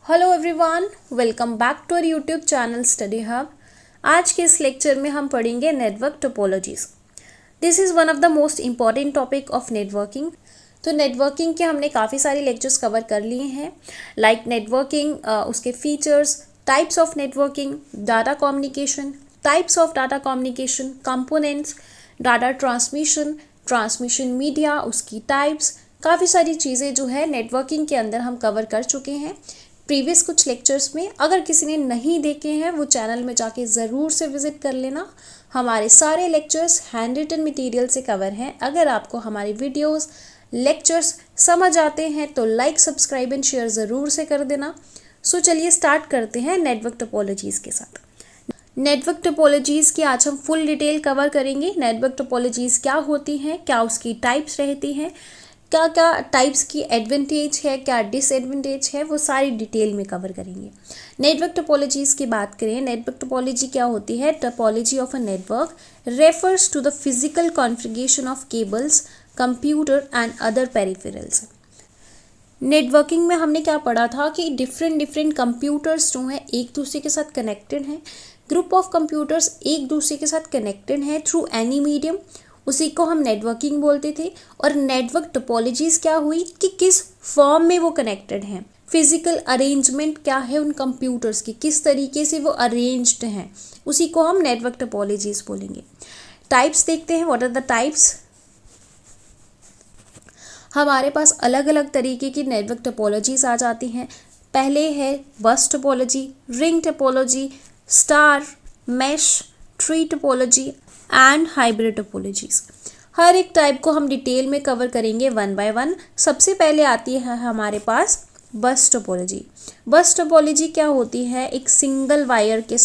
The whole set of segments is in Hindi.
Hello everyone, welcome back to our YouTube channel Study Hub. आज के इस लेक्चर में हम पढ़ेंगे network topologies. This is one of the most important topic of networking. तो नेटवर्किंग के हमने काफ़ी सारे लेक्चर्स कवर कर लिए हैं, लाइक नेटवर्किंग, उसके features, types of networking, data communication, types of data communication, components, data transmission media, उसकी टाइप्स, काफ़ी सारी चीज़ें जो है नेटवर्किंग के अंदर हम कवर कर चुके हैं प्रीवियस कुछ लेक्चर्स में। अगर किसी ने नहीं देखे हैं वो चैनल में जाके ज़रूर से विज़िट कर लेना। हमारे सारे लेक्चर्स हैंड रिटन मटेरियल से कवर हैं। अगर आपको हमारी वीडियोस लेक्चर्स समझ आते हैं तो लाइक, सब्सक्राइब एंड शेयर ज़रूर से कर देना। सो चलिए स्टार्ट करते हैं नेटवर्क टोपोलॉजीज़ के साथ। नेटवर्क टोपोलॉजीज़ की आज हम फुल डिटेल कवर करेंगे। नेटवर्क टोपोलॉजीज़ क्या होती हैं, क्या उसकी टाइप्स रहती हैं, क्या क्या टाइप्स की एडवांटेज है, क्या डिसएडवांटेज है, वो सारी डिटेल में कवर करेंगे। नेटवर्क टोपोलॉजीज़ की बात करें, नेटवर्क टोपोलॉजी क्या होती है? Topology of a network refers to the physical configuration of cables, computer and other peripherals. Networking में हमने क्या पढ़ा था कि डिफरेंट कंप्यूटर्स जो हैं एक दूसरे के साथ कनेक्टेड हैं। ग्रुप ऑफ कंप्यूटर्स एक दूसरे के साथ कनेक्टेड हैं थ्रू एनी मीडियम, उसी को हम नेटवर्किंग बोलते थे। और नेटवर्क टोपोलॉजीज़ क्या हुई कि किस फॉर्म में वो कनेक्टेड हैं, फिजिकल अरेंजमेंट क्या है उन कंप्यूटर्स की, किस तरीके से वो अरेंज्ड हैं, उसी को हम नेटवर्क टोपोलॉजीज़ बोलेंगे। टाइप्स देखते हैं, व्हाट आर द टाइप्स। हमारे पास अलग अलग तरीके की नेटवर्क टोपोलॉजीज़ आ जाती हैं। पहले है bus topology, ring topology, star, mesh, tree topology and hybrid topologies. हर एक टाइप को हम डिटेल में कवर करेंगे वन बाय वन। सबसे पहले आती है हमारे पास बस टोपोलॉजी। बस टोपोलॉजी क्या होती है? एक सिंगल वायर के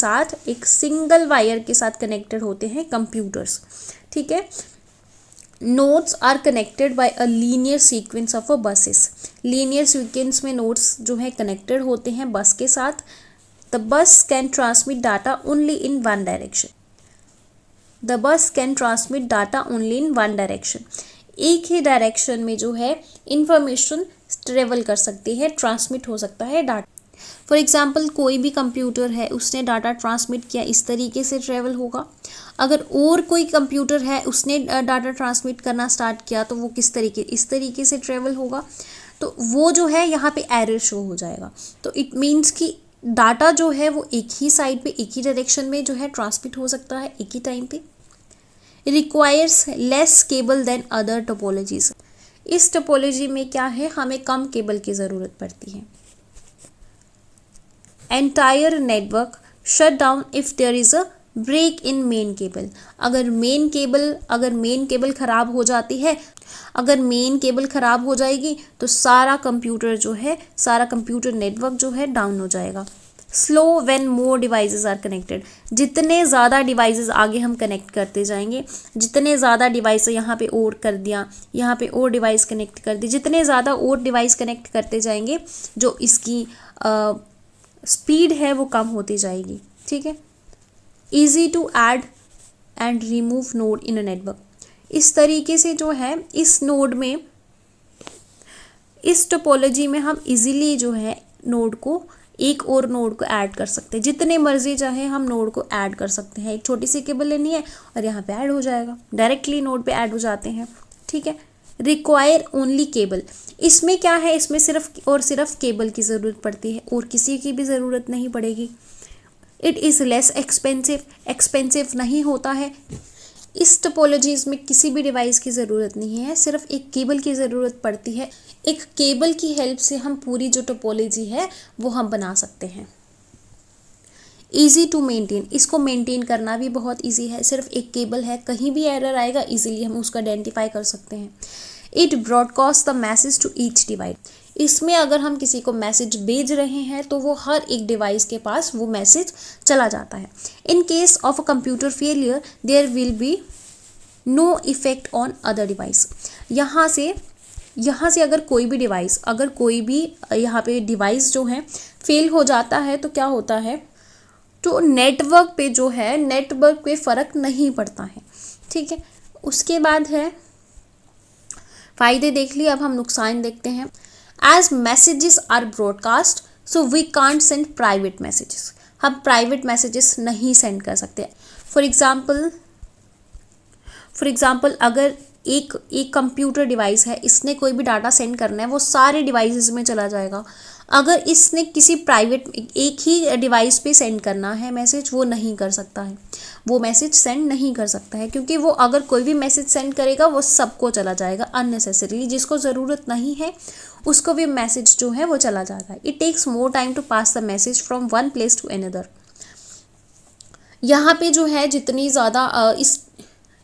साथ कनेक्टेड होते हैं कंप्यूटर्स, ठीक है। Nodes are connected by a linear sequence of a buses. Linear sequence में नोड्स जो है कनेक्टेड होते हैं बस के साथ। The bus can transmit data only in one direction. The bus can transmit data only in one direction. एक ही डायरेक्शन में जो है इंफॉर्मेशन ट्रेवल कर सकती है, ट्रांसमिट हो सकता है डाटा। फॉर एग्जांपल कोई भी कंप्यूटर है, उसने डाटा ट्रांसमिट किया, इस तरीके से ट्रेवल होगा। अगर और कोई कंप्यूटर है, उसने डाटा ट्रांसमिट करना स्टार्ट किया तो वो इस तरीके से ट्रेवल होगा। तो वो जो है यहाँ पे एरर शो हो जाएगा। तो इट मीन्स कि डाटा जो है वो एक ही साइड पे, एक ही डायरेक्शन में जो है ट्रांसमिट हो सकता है एक ही टाइम पे। Requires less cable than other topologies. इस टोपोलॉजी में क्या है, हमें कम केबल की ज़रूरत पड़ती है। Entire network shut down if there is a break in main cable. अगर मेन केबल ख़राब हो जाती है, अगर मेन केबल ख़राब हो जाएगी तो सारा कंप्यूटर नेटवर्क जो है डाउन हो जाएगा। Slow when more devices are connected. जितने ज़्यादा डिवाइसेस आगे हम कनेक्ट करते जाएंगे, जितने ज़्यादा डिवाइस यहाँ पे और कर दिया, यहाँ पे और डिवाइस कनेक्ट कर दी, जितने ज़्यादा और डिवाइस कनेक्ट करते जाएंगे जो इसकी स्पीड है वो कम होती जाएगी, ठीक है। Easy to add and remove node in a network. इस तरीके से जो है इस नोड में, इस टोपोलॉजी में हम इजीली जो है नोड को, एक और नोड को ऐड कर सकते हैं। जितने मर्जी चाहे हम नोड को ऐड कर सकते हैं। एक छोटी सी केबल लेनी है और यहाँ पे ऐड हो जाएगा, डायरेक्टली नोड पे ऐड हो जाते हैं, ठीक है। Require only cable. इसमें क्या है, इसमें सिर्फ केबल की ज़रूरत पड़ती है और किसी की भी ज़रूरत नहीं पड़ेगी। इट इज़ लेस एक्सपेंसिव नहीं होता है। इस टोपोलॉजीज़ में किसी भी डिवाइस की ज़रूरत नहीं है, सिर्फ एक केबल की ज़रूरत पड़ती है। एक केबल की हेल्प से हम पूरी जो टोपोलॉजी है वो हम बना सकते हैं। Easy to maintain. इसको मेंटेन करना भी बहुत ईजी है। सिर्फ एक केबल है, कहीं भी एरर आएगा ईजिली हम उसको आइडेंटिफाई कर सकते हैं। It broadcast the message to each device. इसमें अगर हम किसी को मैसेज भेज रहे हैं तो वो हर एक डिवाइस के पास वो मैसेज चला जाता है। In case of a computer failure there will be no effect on other device. यहाँ से अगर कोई भी यहाँ पे डिवाइस जो है फेल हो जाता है तो क्या होता है, तो नेटवर्क पे फ़र्क नहीं पड़ता है, ठीक है। उसके बाद है फ़ायदे देख लिए, अब हम नुकसान देखते हैं। As messages are broadcast so we can't send private messages, हम प्राइवेट मैसेजेस नहीं सेंड कर सकते। फॉर एग्जाम्पल अगर एक कंप्यूटर डिवाइस है, इसने कोई भी डाटा सेंड करना है, वो सारे डिवाइसेस में चला जाएगा। अगर इसने किसी प्राइवेट एक ही डिवाइस पे सेंड करना है मैसेज, वो नहीं कर सकता है, वो मैसेज सेंड नहीं कर सकता है, क्योंकि वो अगर कोई भी मैसेज सेंड करेगा वो सबको चला जाएगा अननेसेसरीली। जिसको ज़रूरत नहीं है उसको भी मैसेज जो है वो चला जाता है। It takes more time to pass the message from one place to another. यहाँ पे जो है जितनी ज़्यादा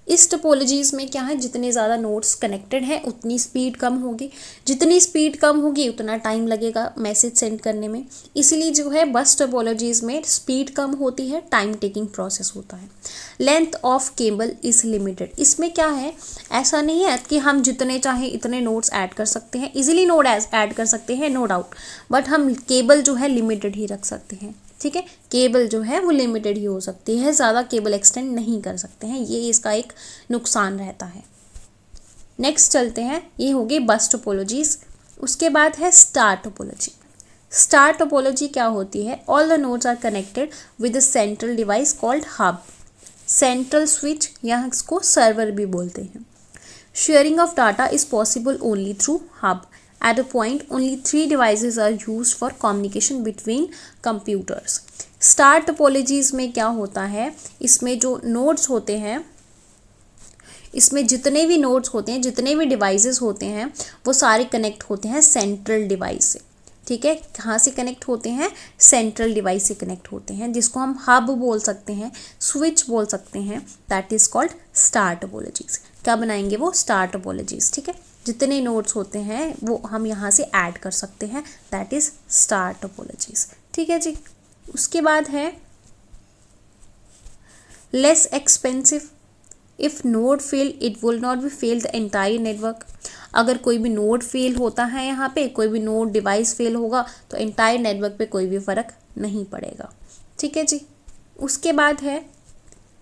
इस टोपोलॉजीज़ में क्या है, जितने ज़्यादा नोड्स कनेक्टेड हैं उतनी स्पीड कम होगी, जितनी स्पीड कम होगी उतना टाइम लगेगा मैसेज सेंड करने में। इसलिए जो है बस टोपोलॉजीज़ में स्पीड कम होती है, टाइम टेकिंग प्रोसेस होता है। Length of cable is limited. इसमें क्या है, ऐसा नहीं है कि हम जितने चाहें इतने नोड्स ऐड कर सकते हैं, इजीली नोड ऐड कर सकते हैं, नो डाउट, बट हम केबल जो है लिमिटेड ही रख सकते हैं। ठीक है, केबल जो है वो लिमिटेड ही हो सकती है, ज़्यादा केबल एक्सटेंड नहीं कर सकते हैं, ये इसका एक नुकसान रहता है। नेक्स्ट चलते हैं, ये हो गई बस टोपोलॉजीज। उसके बाद है स्टार टोपोलॉजी। स्टार टोपोलॉजी क्या होती है, all the nodes are connected with a central device called hub, central switch या इसको सर्वर भी बोलते हैं। Sharing of data is possible only through hub. At a point, only 3 devices are used for communication between computers. Star topologies में क्या होता है, इसमें जो nodes होते हैं, इसमें जितने भी nodes होते हैं, जितने भी devices होते हैं, वो सारे कनेक्ट होते हैं सेंट्रल डिवाइस से। ठीक है, कहाँ से कनेक्ट होते हैं, सेंट्रल डिवाइस से कनेक्ट होते हैं, जिसको हम हब बोल सकते हैं, स्विच बोल सकते हैं। That is called star topologies. क्या बनाएंगे वो, स्टार टोपोलॉजीज। ठीक है, जितने नोड्स होते हैं वो हम यहाँ से ऐड कर सकते हैं, दैट इज स्टार टोपोलॉजीज। ठीक है जी। उसके बाद है less expensive. If node fail it will not be fail the entire network. अगर कोई भी नोड फेल होता है, यहाँ पे कोई भी नोड डिवाइस फेल होगा तो एंटायर नेटवर्क पे कोई भी फर्क नहीं पड़ेगा। ठीक है जी। उसके बाद है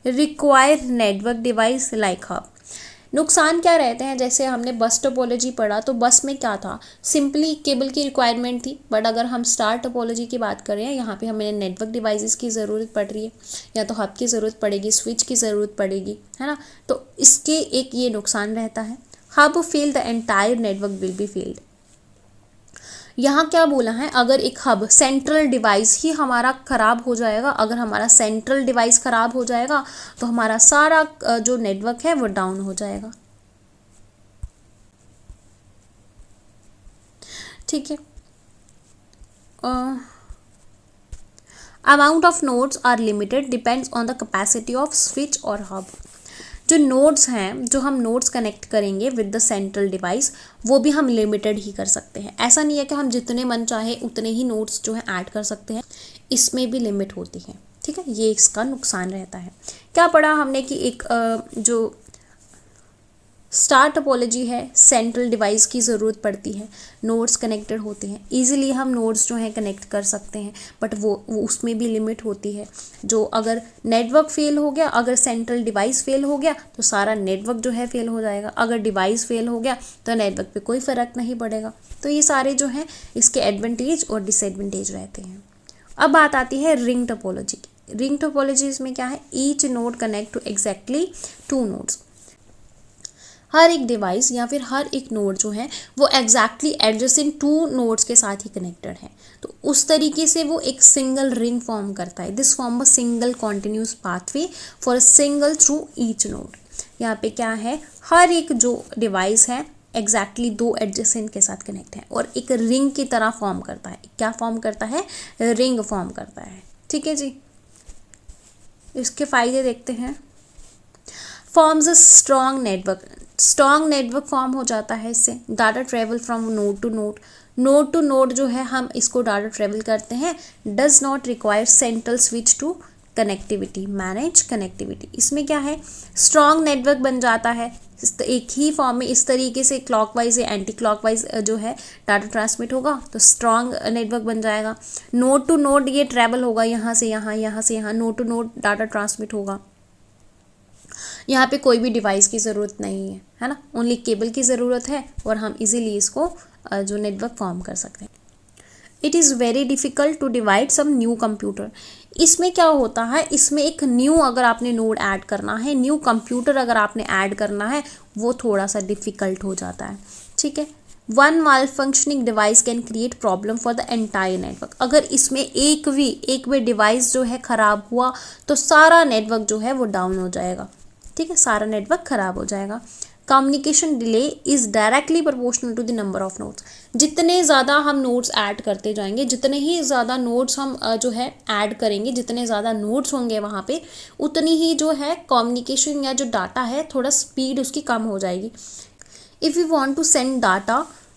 require network device like hub. नुकसान क्या रहते हैं, जैसे हमने बस टोपोलॉजी पढ़ा तो बस में क्या था, सिंपली केबल की रिक्वायरमेंट थी। बट अगर हम स्टार टोपोलॉजी की बात करें, यहाँ पे हमें नेटवर्क डिवाइसेस की ज़रूरत पड़ रही है, या तो हब की ज़रूरत पड़ेगी, स्विच की ज़रूरत पड़ेगी, है ना। तो इसके एक ये नुकसान रहता है, hub fail the entire network will be failed. यहाँ क्या बोला है, अगर एक हब सेंट्रल डिवाइस ही हमारा ख़राब हो जाएगा, अगर हमारा सेंट्रल डिवाइस ख़राब हो जाएगा तो हमारा सारा जो नेटवर्क है वो डाउन हो जाएगा। ठीक है। Amount of nodes are limited, depends on the capacity of switch और हब। जो नोड्स हैं, जो हम नोड्स कनेक्ट करेंगे विद द सेंट्रल डिवाइस, वो भी हम लिमिटेड ही कर सकते हैं। ऐसा नहीं है कि हम जितने मन चाहे उतने ही नोड्स जो है ऐड कर सकते हैं, इसमें भी लिमिट होती है। ठीक है, ये इसका नुकसान रहता है। क्या पढ़ा हमने कि एक जो स्टार टोपोलॉजी है, सेंट्रल डिवाइस की ज़रूरत पड़ती है, नोड्स कनेक्टेड होते हैं, इजीली हम नोड्स जो हैं कनेक्ट कर सकते हैं, बट वो उसमें भी लिमिट होती है। जो अगर नेटवर्क फेल हो गया, अगर सेंट्रल डिवाइस फेल हो गया तो सारा नेटवर्क जो है फेल हो जाएगा, अगर डिवाइस फेल हो गया तो नेटवर्क पे कोई फ़र्क नहीं पड़ेगा। तो ये सारे जो हैं इसके एडवांटेज और डिसएडवांटेज रहते हैं। अब बात आती है रिंग टोपोलॉजी की। रिंग टोपोलॉजीज में क्या है, each node connect to exactly 2 nodes. हर एक डिवाइस या फिर हर एक नोड जो है वो एग्जैक्टली एडजेसेंट 2 नोड्स के साथ ही कनेक्टेड है, तो उस तरीके से वो एक सिंगल रिंग फॉर्म करता है। This form a single continuous pathway for a single through each node. यहाँ पे क्या है, हर एक जो डिवाइस है एग्जैक्टली 2 एडजेसेंट के साथ कनेक्ट है और एक रिंग की तरह फॉर्म करता है। क्या फॉर्म करता है, रिंग फॉर्म करता है। ठीक है जी। इसके फायदे देखते हैं। Forms a strong network. Strong network form हो जाता है इससे। Data travel from node to node. Node to node जो है हम इसको डाटा ट्रेवल करते हैं। Does not require central switch to connectivity, manage connectivity. इसमें क्या है, स्ट्रॉन्ग नेटवर्क बन जाता है एक ही फॉर्म में। इस तरीके से क्लॉकवाइज या एंटी क्लॉकवाइज जो है डाटा ट्रांसमिट होगा तो स्ट्रॉन्ग नेटवर्क बन जाएगा। नोड टू नोड ये ट्रैवल होगा, यहाँ से यहाँ, यहाँ से यहाँ, node to node data transmit होगा। यहाँ पे कोई भी डिवाइस की ज़रूरत नहीं है ना, ओनली केबल की ज़रूरत है और हम इजीली इसको जो नेटवर्क फॉर्म कर सकते हैं। It is very difficult to divide some new computer. इसमें क्या होता है, इसमें एक न्यू अगर आपने नोड ऐड करना है, न्यू कंप्यूटर अगर आपने ऐड करना है, वो थोड़ा सा डिफ़िकल्ट हो जाता है, ठीक है। One mall functioning device can create problem for the entire network. अगर इसमें एक भी डिवाइस जो है ख़राब हुआ तो सारा नेटवर्क जो है वो डाउन हो जाएगा, ठीक है, सारा नेटवर्क ख़राब हो जाएगा। Communication delay is directly proportional to the number of nodes. जितने ज़्यादा हम नोड्स ऐड करते जाएंगे, जितने ही ज़्यादा नोड्स हम जो है ऐड करेंगे, जितने ज़्यादा नोड्स होंगे वहाँ पे, उतनी ही जो है कम्युनिकेशन या जो डाटा है थोड़ा स्पीड उसकी कम हो जाएगी। If we want to send data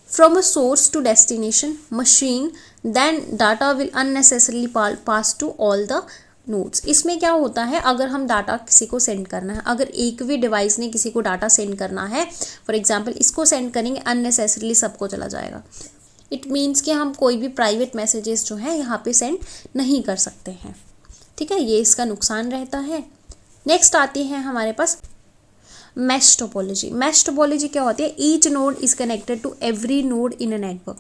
from a source to destination machine, then data will unnecessarily pass to all the nodes। इसमें क्या होता है, अगर हम डाटा किसी को सेंड करना है, अगर एक भी डिवाइस ने किसी को डाटा सेंड करना है, फॉर एग्जांपल इसको सेंड करेंगे, अननेसेसरली सबको चला जाएगा। इट मीन्स कि हम कोई भी प्राइवेट मैसेजेस जो है यहाँ पे सेंड नहीं कर सकते हैं, ठीक है, ये इसका नुकसान रहता है। नेक्स्ट आती है हमारे पास मैश टोपोलॉजी। मैश टोपोलॉजी क्या होती है, each node is connected to every node in a network.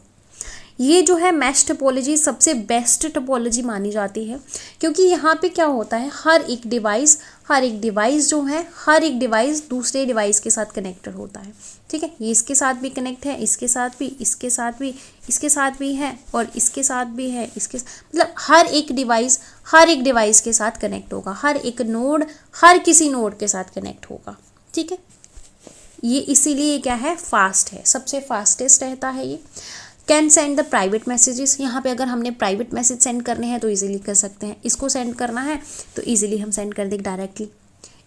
ये जो है मैश टोपोलॉजी सबसे बेस्ट टोपोलॉजी मानी जाती है, क्योंकि यहाँ पे क्या होता है, हर एक डिवाइस जो है, हर एक डिवाइस दूसरे डिवाइस के साथ कनेक्टेड होता है, ठीक है। ये इसके साथ भी कनेक्ट है, इसके साथ भी, इसके साथ भी, इसके साथ भी है, और इसके साथ भी है, मतलब हर एक डिवाइस के साथ कनेक्ट होगा, हर एक नोड हर किसी नोड के साथ कनेक्ट होगा, ठीक है। ये इसीलिए क्या है, फास्ट है, सबसे फास्टेस्ट रहता है ये। Can send the private messages. यहाँ पे अगर हमने प्राइवेट मैसेज सेंड करने हैं तो इजीली कर सकते हैं, इसको सेंड करना है तो इजीली हम सेंड कर देंगे directly.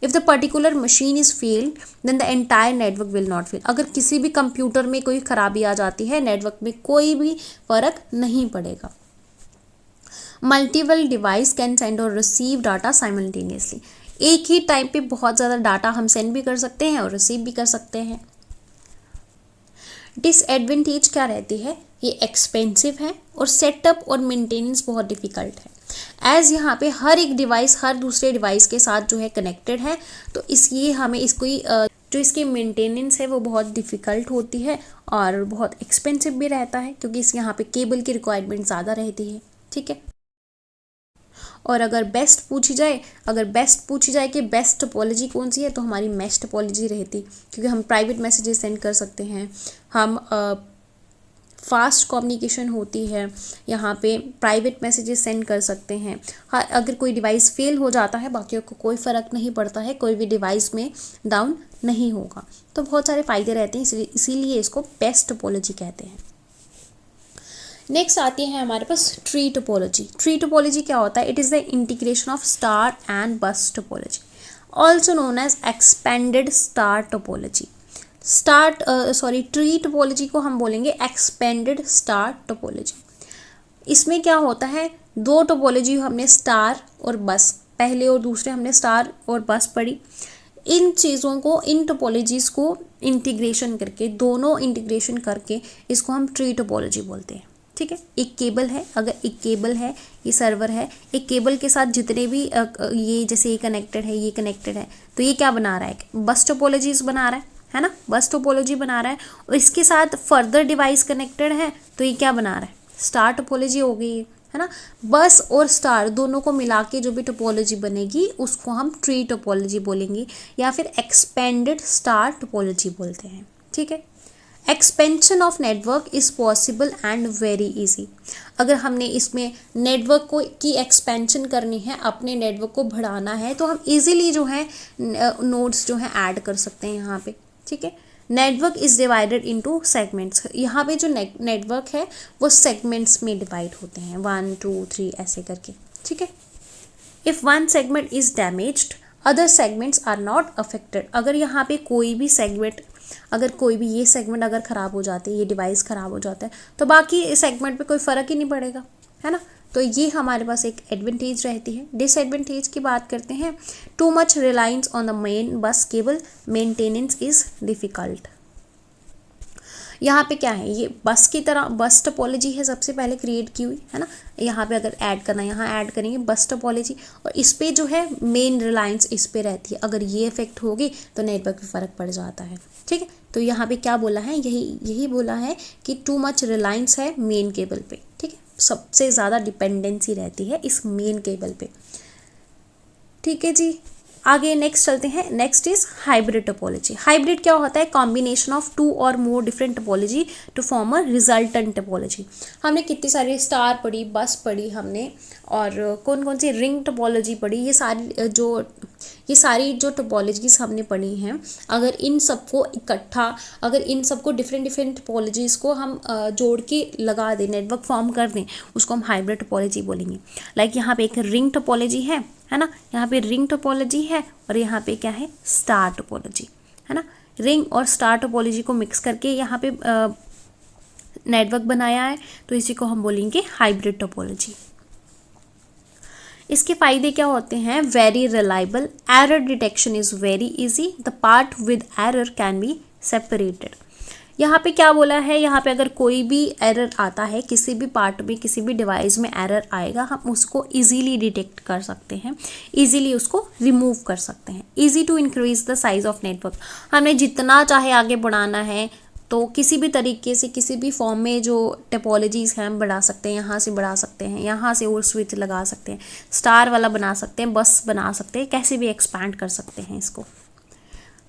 If the particular machine is failed then the entire network will not fail. अगर किसी भी कंप्यूटर में कोई खराबी आ जाती है, नेटवर्क में कोई भी फर्क नहीं पड़ेगा। मल्टीपल डिवाइस कैन सेंड और रिसीव डाटा साइमल्टेनियसली। एक ही टाइम पे बहुत ज़्यादा डाटा हम सेंड भी कर सकते हैं और रिसीव भी कर सकते हैं। डिसएडवांटेज क्या रहती है, ये एक्सपेंसिव है और सेटअप और मेंटेनेंस बहुत डिफ़िकल्ट है। एज यहाँ पे हर एक डिवाइस हर दूसरे डिवाइस के साथ जो है कनेक्टेड है, तो इसलिए हमें जो इसकी मेंटेनेंस है वो बहुत डिफ़िकल्ट होती है और बहुत एक्सपेंसिव भी रहता है, क्योंकि यहाँ पे केबल की रिक्वायरमेंट ज़्यादा रहती है, ठीक है। और अगर बेस्ट पूछी जाए कि बेस्ट टोपोलॉजी कौन सी है, तो हमारी मैश टोपोलॉजी रहती, क्योंकि हम प्राइवेट मैसेजेस सेंड कर सकते हैं, हम फास्ट कम्युनिकेशन होती है, यहाँ पे प्राइवेट मैसेजेस सेंड कर सकते हैं। हाँ, अगर कोई डिवाइस फेल हो जाता है बाकियों को कोई फ़र्क नहीं पड़ता है, कोई भी डिवाइस में डाउन नहीं होगा, तो बहुत सारे फ़ायदे रहते हैं, इसीलिए इसको बेस्ट टोपोलॉजी कहते हैं। नेक्स्ट आती है हमारे पास ट्री टोपोलॉजी। ट्री टोपोलॉजी क्या होता है, it is the integration of star and bus topology, also known as expanded star topology. Tree topology को हम बोलेंगे एक्सपेंडेड स्टार टोपोलॉजी। इसमें क्या होता है, दो टोपोलॉजी हमने स्टार और बस, पहले और दूसरे हमने स्टार और बस पढ़ी। इन चीज़ों को, इन टोपोलॉजीज़ को इंटीग्रेशन करके, दोनों इंटीग्रेशन करके इसको हम ट्री टोपोलॉजी बोलते हैं, ठीक है। एक केबल है, अगर एक केबल है, ये सर्वर है, एक केबल के साथ जितने भी ये जैसे ये कनेक्टेड है, ये कनेक्टेड है, तो ये क्या बना रहा है, बस टोपोलॉजीज बना रहा है ना, बस टोपोलॉजी बना रहा है। और इसके साथ फर्दर डिवाइस कनेक्टेड है, तो ये क्या बना रहा है, स्टार टोपोलॉजी हो गई है ना। बस और स्टार दोनों को मिला के जो भी टोपोलॉजी बनेगी उसको हम ट्री टोपोलॉजी बोलेंगे, या फिर एक्सपेंडेड स्टार टोपोलॉजी बोलते हैं, ठीक है। Expansion of network is possible and very easy. अगर हमने इसमें नेटवर्क की एक्सपेंशन करनी है, अपने नेटवर्क को बढ़ाना है, तो हम इजीली जो है नोड्स जो है ऐड कर सकते हैं यहाँ पे, ठीक है। Network is divided into segments. यहाँ पे जो नेटवर्क है वो सेगमेंट्स में डिवाइड होते हैं, 1 2 3 ऐसे करके, ठीक है। If one segment is damaged other segments are not affected. अगर यहाँ पे कोई भी ये सेगमेंट अगर ख़राब हो जाते हैं, ये डिवाइस ख़राब हो जाता है, तो बाकी सेगमेंट पे कोई फ़र्क ही नहीं पड़ेगा, है ना। तो ये हमारे पास एक एडवांटेज रहती है। डिसएडवांटेज की बात करते हैं, too much reliance on the main bus cable, maintenance is difficult. यहाँ पे क्या है, ये बस की तरह बस टोपोलॉजी है सबसे पहले क्रिएट की हुई, है ना। यहाँ पे अगर ऐड करना है, यहाँ ऐड करेंगे बस टोपोलॉजी, और इस पे जो है मेन रिलायंस इस पे रहती है। अगर ये इफेक्ट होगी तो नेटवर्क पे फ़र्क पड़ जाता है, ठीक है। तो यहाँ पे क्या बोला है, यही बोला है कि टू मच रिलायंस है मेन केबल पे, ठीक है। सबसे ज़्यादा डिपेंडेंसी रहती है इस मेन केबल पे। ठीक है जी, आगे नेक्स्ट चलते हैं। Next is hybrid topology. Hybrid क्या होता है? कॉम्बिनेशन ऑफ टू और more different topology to form a resultant topology. हमने कितनी सारी स्टार पढ़ी, बस पढ़ी हमने, और कौन कौन सी रिंग टोपोलॉजी पढ़ी। ये सारी जो टोपोलॉजीज हमने पढ़ी हैं, अगर इन सबको इकट्ठा, अगर इन सबको डिफरेंट डिफरेंट टोपोलॉजीज को हम जोड़ के लगा दें, नेटवर्क फॉर्म कर दें, उसको हम हाइब्रिड टोपोलॉजी बोलेंगे। लाइक यहाँ पे एक रिंग टोपोलॉजी है ना, यहाँ पे रिंग टोपोलॉजी है, और यहाँ पे क्या है? स्टार टोपोलॉजी है ना। रिंग और स्टार टोपोलॉजी को मिक्स करके यहाँ पे नेटवर्क बनाया है, तो इसी को हम बोलेंगे हाइब्रिड टोपोलॉजी। इसके फायदे क्या होते हैं? Very reliable, error detection is very easy, the part with error can be separated. यहाँ पे क्या बोला है? यहाँ पे अगर कोई भी एरर आता है, किसी भी पार्ट में, किसी भी डिवाइस में एरर आएगा, हम उसको इजीली डिटेक्ट कर सकते हैं, इजीली उसको रिमूव कर सकते हैं। Easy to increase the size of network, हमें जितना चाहे आगे बढ़ाना है तो किसी भी तरीके से, किसी भी फॉर्म में जो टोपोलॉजीज हैं हम बढ़ा सकते हैं, यहाँ से बढ़ा सकते हैं, यहाँ से और स्विच लगा सकते हैं, स्टार वाला बना सकते हैं, बस बना सकते हैं, कैसे भी एक्सपैंड कर सकते हैं इसको।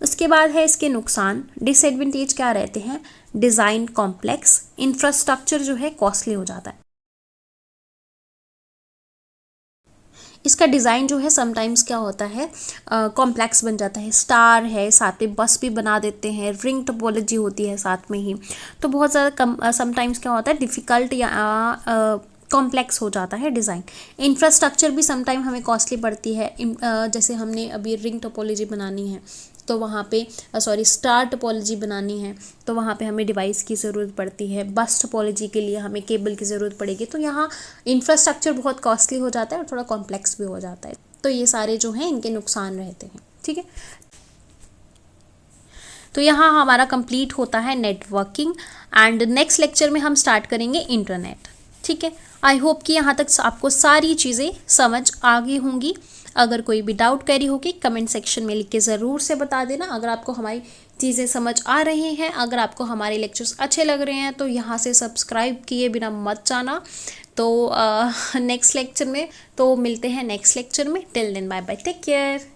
उसके बाद है इसके नुकसान। डिसएडवांटेज क्या रहते हैं? डिज़ाइन कॉम्प्लेक्स, इंफ्रास्ट्रक्चर जो है कॉस्टली हो जाता है। इसका डिज़ाइन जो है समटाइम्स क्या होता है? कॉम्प्लेक्स बन जाता है। स्टार है, साथ में बस भी बना देते हैं, रिंग टोपोलॉजी होती है साथ में ही, तो बहुत ज़्यादा समटाइम्स क्या होता है? डिफ़िकल्ट या कॉम्प्लेक्स हो जाता है डिज़ाइन। इंफ्रास्ट्रक्चर भी समटाइम हमें कॉस्टली पड़ती है। जैसे हमने अभी रिंग टोपोलॉजी बनानी है तो वहाँ पे स्टार टोपोलॉजी बनानी है तो वहाँ पे हमें डिवाइस की ज़रूरत पड़ती है। बस टोपोलॉजी के लिए हमें केबल की ज़रूरत पड़ेगी, तो यहाँ इंफ्रास्ट्रक्चर बहुत कॉस्टली हो जाता है और थोड़ा कॉम्प्लेक्स भी हो जाता है। तो ये सारे जो हैं इनके नुकसान रहते हैं। ठीक है, तो यहाँ हमारा कंप्लीट होता है नेटवर्किंग, एंड नेक्स्ट लेक्चर में हम स्टार्ट करेंगे इंटरनेट। ठीक है, आई होप कि यहाँ तक आपको सारी चीज़ें समझ आ गई होंगी। अगर कोई भी डाउट कैरी होगी कमेंट सेक्शन में लिख के ज़रूर से बता देना। अगर आपको हमारी चीज़ें समझ आ रही हैं, अगर आपको हमारे लेक्चर्स अच्छे लग रहे हैं तो यहाँ से सब्सक्राइब किए बिना मत जाना। तो नेक्स्ट लेक्चर में तो मिलते हैं नेक्स्ट लेक्चर में। Till then bye bye, take care.